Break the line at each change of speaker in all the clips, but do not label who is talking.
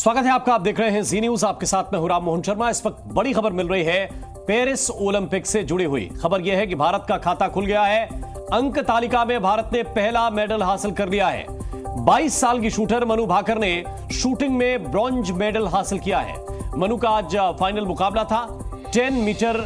स्वागत है आपका। आप देख रहे हैं जी न्यूज, आपके साथ में हूं राम मोहन शर्मा। इस वक्त बड़ी खबर मिल रही है पेरिस ओलंपिक से जुड़ी हुई। खबर यह है कि भारत का खाता खुल गया है। अंक तालिका में भारत ने पहला मेडल हासिल कर लिया है। 22 साल की शूटर मनु भाकर ने शूटिंग में ब्रॉन्ज मेडल हासिल किया है। मनु का आज फाइनल मुकाबला था 10 मीटर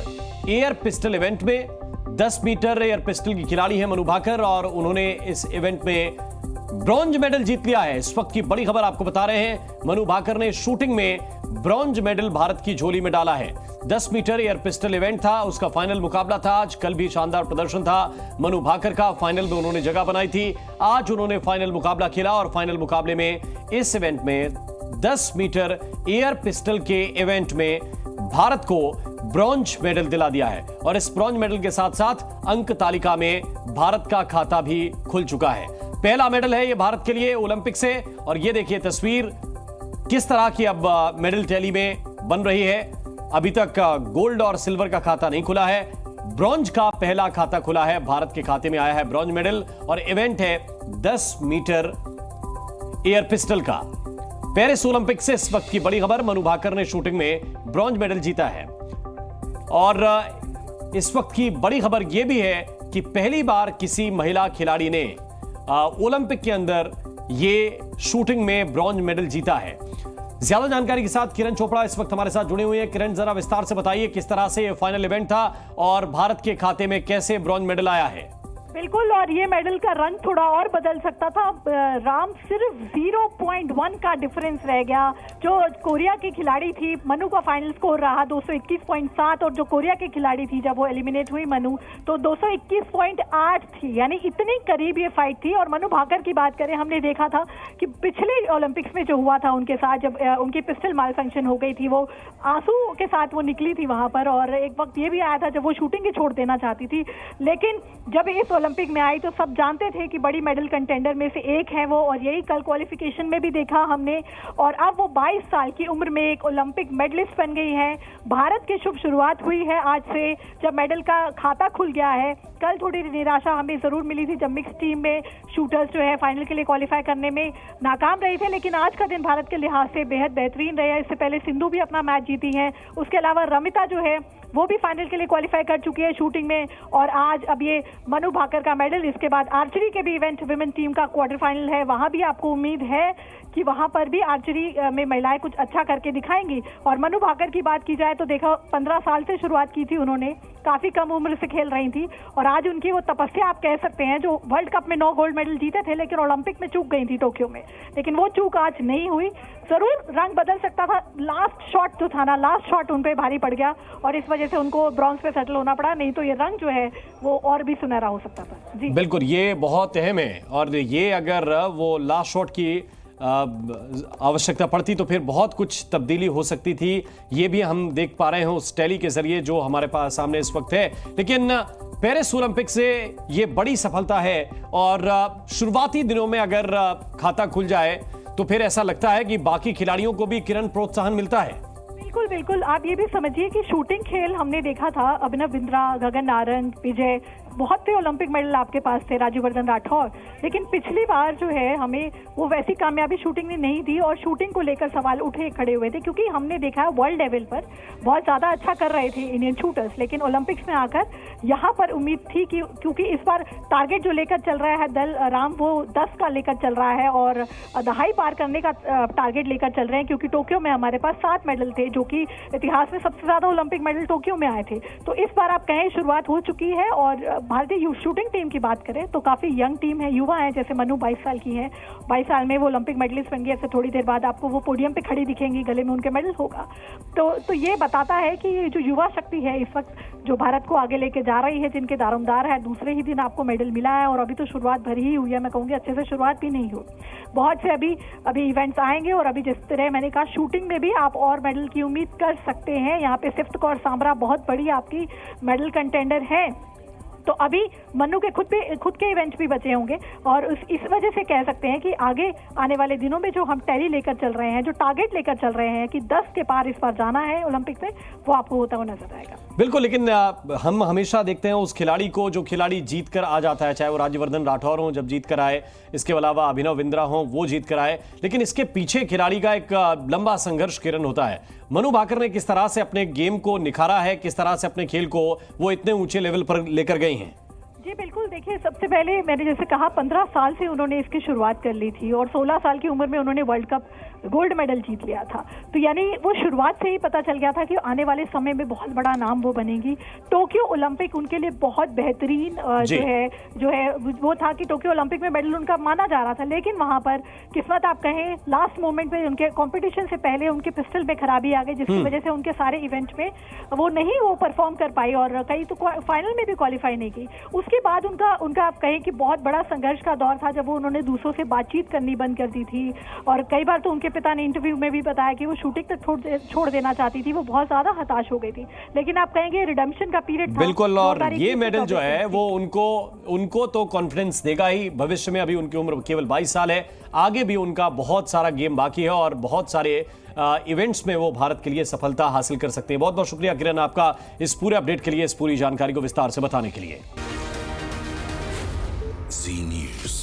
एयर पिस्टल इवेंट में। 10 मीटर एयर पिस्टल की खिलाड़ी है मनु भाकर और उन्होंने इस इवेंट में ब्रॉन्ज मेडल जीत लिया है। इस वक्त की बड़ी खबर आपको बता रहे हैं, मनु भाकर ने शूटिंग में ब्रॉन्ज मेडल भारत की झोली में डाला है। 10 मीटर एयर पिस्टल इवेंट था, उसका फाइनल मुकाबला था आज। कल भी शानदार प्रदर्शन था मनु भाकर का, फाइनल में उन्होंने जगह बनाई थी। आज उन्होंने फाइनल मुकाबला खेला और फाइनल मुकाबले में इस इवेंट में 10 मीटर एयर पिस्टल के इवेंट में भारत को ब्रॉन्ज मेडल दिला दिया है। और इस ब्रॉन्ज मेडल के साथ साथ अंक तालिका में भारत का खाता भी खुल चुका है। पहला मेडल है ये भारत के लिए ओलंपिक से। और ये देखिए तस्वीर किस तरह की अब मेडल टैली में बन रही है। अभी तक गोल्ड और सिल्वर का खाता नहीं खुला है, ब्रॉन्ज का पहला खाता खुला है। भारत के खाते में आया है ब्रॉन्ज मेडल और इवेंट है 10 मीटर एयर पिस्टल का। पेरिस ओलंपिक से इस वक्त की बड़ी खबर, मनु भाकर ने शूटिंग में ब्रॉन्ज मेडल जीता है। और इस वक्त की बड़ी खबर यह भी है कि पहली बार किसी महिला खिलाड़ी ने ओलंपिक के अंदर ये शूटिंग में ब्रॉन्ज मेडल जीता है। ज्यादा जानकारी के साथ किरण चोपड़ा इस वक्त हमारे साथ जुड़े हुए हैं। किरण, जरा विस्तार से बताइए किस तरह से ये फाइनल इवेंट था और भारत के खाते में कैसे ब्रॉन्ज मेडल आया है।
बिल्कुल, और ये मेडल का रंग थोड़ा और बदल सकता था राम। सिर्फ 0.1 का डिफरेंस रह गया। जो कोरिया की खिलाड़ी थी मनु का फाइनल स्कोर रहा 221.7 और जो कोरिया की खिलाड़ी थी जब वो एलिमिनेट हुई मनु तो 221.8 थी। यानी इतनी करीब ये फाइट थी। और मनु भाकर की बात करें, हमने देखा था कि पिछले ओलंपिक्स में जो हुआ था उनके साथ, जब उनकी पिस्टल माल फंक्शन हो गई थी, वो आंसू के साथ वो निकली थी वहां पर। और एक वक्त ये भी आया था जब वो शूटिंग ही छोड़ देना चाहती थी। लेकिन जब इस ओलंपिक में आई तो सब जानते थे कि बड़ी मेडल कंटेंडर में से एक है वो, और यही कल क्वालिफिकेशन में भी देखा हमने। और अब वो 22 साल की उम्र में एक ओलंपिक मेडलिस्ट बन गई है। भारत की शुभ शुरुआत हुई है आज से, जब मेडल का खाता खुल गया है। कल थोड़ी निराशा हमें जरूर मिली थी जब मिक्स टीम में शूटर्स जो है फाइनल के लिए क्वालिफाई करने में नाकाम रहे थे। लेकिन आज का दिन भारत के लिहाज से बेहद बेहतरीन रहा। इससे पहले सिंधु भी अपना मैच जीती है, उसके अलावा रमिता जो है वो भी फाइनल के लिए क्वालिफाई कर चुकी है शूटिंग में। और आज अब ये मनु भाकर का मेडल। इसके बाद आर्चरी के भी इवेंट विमेन टीम का क्वार्टर फाइनल है, वहां भी आपको उम्मीद है कि वहां पर भी आर्चरी में महिलाएं कुछ अच्छा करके दिखाएंगी। और मनु भाकर की बात की जाए तो देखो 15 साल से शुरुआत की थी उन्होंने, काफी कम उम्र से खेल रही थी। और आज उनकी वो तपस्या आप कह सकते हैं, जो वर्ल्ड कप में 9 गोल्ड मेडल जीते थे लेकिन ओलंपिक में चूक गई थी टोक्यो में, लेकिन वो चूक आज नहीं हुई। जरूर रंग बदल सकता था, लास्ट शॉट जो था ना, लास्ट शॉट उन पे भारी पड़ गया और इस वजह से उनको ब्रॉन्ज पे सेटल होना पड़ा। नहीं तो ये रंग जो है वो और भी सुनहरा हो सकता था। जी
बिल्कुल, ये बहुत अहम है। और ये अगर वो लास्ट शॉट की आवश्यकता पड़ती तो फिर बहुत कुछ तब्दीली हो सकती थी। ये भी हम देख पा रहे हैं उस टैली के जरिए जो हमारे पास सामने इस वक्त है। लेकिन पेरिस ओलंपिक से ये बड़ी सफलता है और शुरुआती दिनों में अगर खाता खुल जाए तो फिर ऐसा लगता है कि बाकी खिलाड़ियों को भी किरण प्रोत्साहन मिलता है।
बिल्कुल बिल्कुल, आप ये भी समझिए कि शूटिंग खेल हमने देखा था, अभिनव बिंद्रा, गगन नारंग, विजय, बहुत से ओलंपिक मेडल आपके पास थे, राज्यवर्धन राठौर। लेकिन पिछली बार जो है हमें वो वैसी कामयाबी शूटिंग ने नहीं दी और शूटिंग को लेकर सवाल उठे खड़े हुए थे। क्योंकि हमने देखा है वर्ल्ड लेवल पर बहुत ज़्यादा अच्छा कर रहे थे इंडियन शूटर्स, लेकिन ओलंपिक्स में आकर यहाँ पर उम्मीद थी कि क्योंकि इस बार टारगेट जो लेकर चल रहा है दल राम, वो 10 का लेकर चल रहा है और दहाई पार करने का टारगेट लेकर चल रहे हैं। क्योंकि टोक्यो में हमारे पास 7 मेडल थे, जो कि इतिहास में सबसे ज़्यादा ओलंपिक मेडल टोक्यो में आए थे। तो इस बार आप कहें शुरुआत हो चुकी है। और भारतीय शूटिंग टीम की बात करें तो काफी यंग टीम है, युवा है। जैसे मनु 22 साल की है, 22 साल में वो ओलंपिक मेडलिस्ट बन गई। ऐसे थोड़ी देर बाद आपको वो पोडियम पे खड़ी दिखेंगी, गले में उनके मेडल होगा। तो ये बताता है कि ये जो युवा शक्ति है इस वक्त जो भारत को आगे लेके जा रही है, जिनके दारोमदार है। दूसरे ही दिन आपको मेडल मिला है और अभी तो शुरुआत भरी ही हुई है, मैं कहूँगी अच्छे से शुरुआत भी नहीं हुई। बहुत से अभी इवेंट्स आएंगे और अभी जिस तरह मैंने कहा शूटिंग में भी आप और मेडल की उम्मीद कर सकते हैं। यहाँ पे सिफ्त कौर सांबरा बहुत बड़ी आपकी मेडल कंटेंडर है। तो अभी मनु के खुद के इवेंट भी बचे होंगे और इस वजह से कह सकते हैं कि आगे आने वाले दिनों में जो हम टैली लेकर चल रहे हैं, जो टारगेट लेकर चल रहे हैं कि 10 के पार इस बार जाना है ओलंपिक में, वो आपको होता हुआ नजर आएगा।
बिल्कुल, लेकिन हम हमेशा देखते हैं उस खिलाड़ी को जो खिलाड़ी जीत कर आ जाता है, चाहे वो राज्यवर्धन राठौर हो जब जीत कर आए, इसके अलावा अभिनव बिंद्रा हो वो जीत कर आए, लेकिन इसके पीछे खिलाड़ी का एक लंबा संघर्ष किरण होता है। मनु भाकर ने किस तरह से अपने गेम को निखारा है, किस तरह से अपने खेल को वो इतने ऊंचे लेवल पर लेकर गई हैं?
जी बिल्कुल, देखिए सबसे पहले मैंने जैसे कहा 15 साल से उन्होंने इसकी शुरुआत कर ली थी और 16 साल की उम्र में उन्होंने वर्ल्ड कप गोल्ड मेडल जीत लिया था। तो यानी वो शुरुआत से ही पता चल गया था कि आने वाले समय में बहुत बड़ा नाम वो बनेगी। टोक्यो ओलंपिक उनके लिए बहुत बेहतरीन जो है वो था कि टोक्यो ओलंपिक में मेडल उनका माना जा रहा था, लेकिन वहां पर किस्मत आप कहें लास्ट मोमेंट में उनके कंपटीशन से पहले उनके पिस्टल में खराबी आ गई, जिसकी वजह से उनके सारे इवेंट में वो परफॉर्म कर पाई और कई तो फाइनल में भी क्वालिफाई नहीं की। उसके बाद उनका आप कहें कि बहुत बड़ा संघर्ष का दौर था जब उन्होंने दूसरों से बातचीत करनी बंद कर दी थी और कई बार तो उनके पिता ने इंटरव्यू में भी बताया कि वो शूटिंग तक छोड़ देना चाहती थी, वो बहुत ज्यादा हताश हो गई थी। लेकिन आप कहेंगे रिडेम्पशन का पीरियड था।
बिल्कुल, और ये मेडल जो है वो उनको तो कॉन्फिडेंस देगा ही भविष्य में। अभी उनकी उम्र केवल 22 साल है, आगे भी उनका बहुत सारा गेम बाकी है और बहुत सारे इवेंट्स में वो भारत के लिए सफलता हासिल कर सकते हैं। बहुत बहुत शुक्रिया किरण आपका इस पूरे अपडेट के लिए, इस पूरी जानकारी को विस्तार से बताने के लिए।
Zee News.